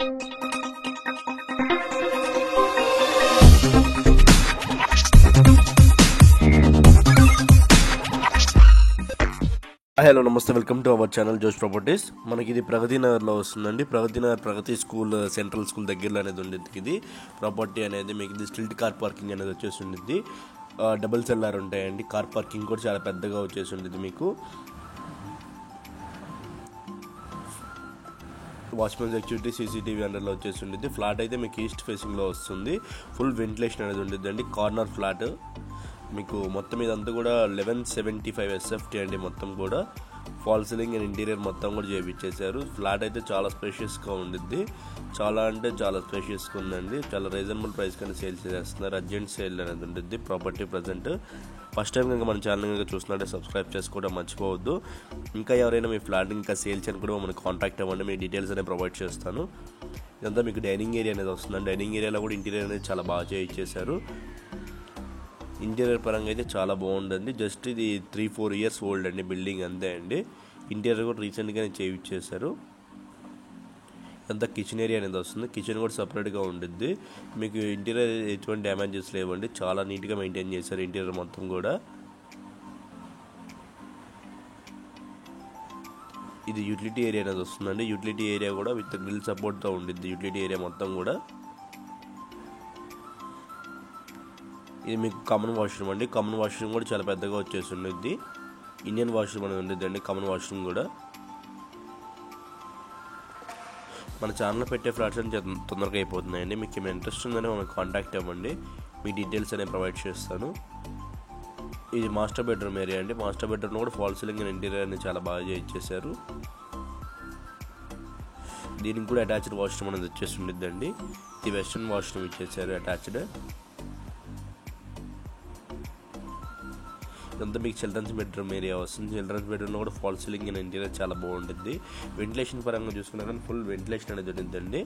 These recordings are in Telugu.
హలో నమస్తే, వెల్కమ్ టు అవర్ ఛానల్ జోష్ ప్రాపర్టీస్. మనకి ఇది ప్రగతి నగర్లో వస్తుందండి. ప్రగతి నగర్ ప్రగతి స్కూల్ సెంట్రల్ స్కూల్ దగ్గరలో అనేది ఉండేది. ఇది ప్రాపర్టీ అనేది మీకు ఇది స్టిల్ట్ కార్ పార్కింగ్ అనేది వచ్చేసి ఉండేది. డబుల్ సెల్లార్ ఉంటాయండి. కార్ పార్కింగ్ కూడా చాలా పెద్దగా వచ్చేసి ఉండేది. మీకు వాచ్మెన్ సెక్యూరిటీ సీసీటీవీ అండర్లో వచ్చేసి ఉండేది. ఫ్లాట్ అయితే మీకు ఈస్ట్ ఫేసింగ్లో వస్తుంది. ఫుల్ వెంటిలేషన్ అనేది ఉండేది అండి. కార్నర్ ఫ్లాట్ మీకు మొత్తం ఇదంతా కూడా 1175 SFT అండి. మొత్తం కూడా ఫాల్ సీలింగ్ అండ్ ఇంటీరియర్ మొత్తం కూడా చేయించేశారు. ఫ్లాట్ అయితే చాలా స్పేషియస్గా ఉండిద్ది. చాలా అంటే చాలా స్పేషియస్గా ఉందండి. చాలా రీజనబుల్ ప్రైస్ కానీ సేల్ చేస్తున్నారు. అర్జెంట్ సేల్ అనేది ఉంటుంది ప్రాపర్టీ ప్రజెంట్. ఫస్ట్ టైం కనుక మన ఛానల్ కనుక చూసినట్టే సబ్స్క్రైబ్ చేసుకోవడం మర్చిపోవద్దు. ఇంకా ఎవరైనా మీ ఫ్లాట్ ఇంకా సేల్ చేయని కూడా మనకు కాంటాక్ట్ అవ్వండి. మీ డీటెయిల్స్ అనేది ప్రొవైడ్ చేస్తాను. ఇదంతా మీకు డైనింగ్ ఏరియా అనేది వస్తుందండి. డైనింగ్ ఏరియాలో కూడా ఇంటీరియర్ అనేది చాలా బాగా చేయించేశారు. ఇంటీరియర్ పరంగా అయితే చాలా బాగుంటుంది. జస్ట్ ఇది 3-4 years ఓల్డ్ అండి బిల్డింగ్, అంతే అండి. ఇంటీరియర్ కూడా రీసెంట్గానే చేయించేశారు. అంతా కిచెన్ ఏరియా అనేది వస్తుంది. కిచెన్ కూడా సపరేట్గా ఉంటుంది. మీకు ఇంటీరియర్ ఎటువంటి డ్యామేజెస్ లేవండి. చాలా నీట్గా మెయింటైన్ చేశారు ఇంటీరియర్ మొత్తం కూడా. ఇది యూటిలిటీ ఏరియా అనేది వస్తుందండి. యూటిలిటీ ఏరియా కూడా విత్ గ్రిల్ సపోర్ట్తో ఉంటుంది. యూటిలిటీ ఏరియా మొత్తం కూడా. ఇది మీకు కామన్ వాష్రూమ్ అండి. కామన్ వాష్రూమ్ కూడా చాలా పెద్దగా వచ్చేసి ఉంటుంది. ఇండియన్ వాష్రూమ్ అనేది ఉంటుంది అండి. కామన్ వాష్రూమ్ కూడా మన ఛానల్లో పెట్టే ఫ్లాట్స్ అని తొందరగా అయిపోతున్నాయండి. మీకు ఏమైనా ఇంట్రెస్ట్ ఉందని మనకు కాంటాక్ట్ అవ్వండి. మీ డీటెయిల్స్ అనేవి ప్రొవైడ్ చేస్తాను. ఇది మాస్టర్ బెడ్రూమ్ ఏరియా అండి. మాస్టర్ బెడ్రూమ్ కూడా ఫాల్ సీలింగ్ అండ్ ఇంటీరియర్ అనేది చాలా బాగా చేయించేశారు. దీనికి కూడా అటాచ్డ్ వాష్రూమ్ అనేది వచ్చేసి ఉంటుంది అండి. ఇది వెస్ట్రన్ వాష్రూమ్ ఇచ్చేసారు అటాచ్డ్. ఇదంతా మీకు చిల్డ్రన్స్ బెడ్రూమ్ ఏరియా వస్తుంది. చిల్డ్రన్స్ బెడ్రూమ్లో కూడా ఫాల్ సీలింగ్ అండ్ ఇంటీరియర్ చాలా బాగుంటుంది. వెంటిలేషన్ పరంగా చూసుకున్నా కానీ ఫుల్ వెంటిలేషన్ అనేది ఉంటుందండి.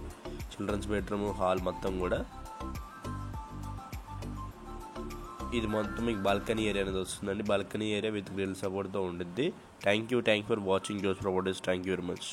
చిల్డ్రన్స్ బెడ్రూమ్ హాల్ మొత్తం కూడా. ఇది మొత్తం మీకు బాల్కనీ ఏరియా అనేది వస్తుందండి. బాల్కనీ ఏరియా విత్ గ్రిల్ సపోర్ట్తో ఉంటుంది. థ్యాంక్ యూ ఫర్ వాచింగ్ జోష్ properties. Thank you very much.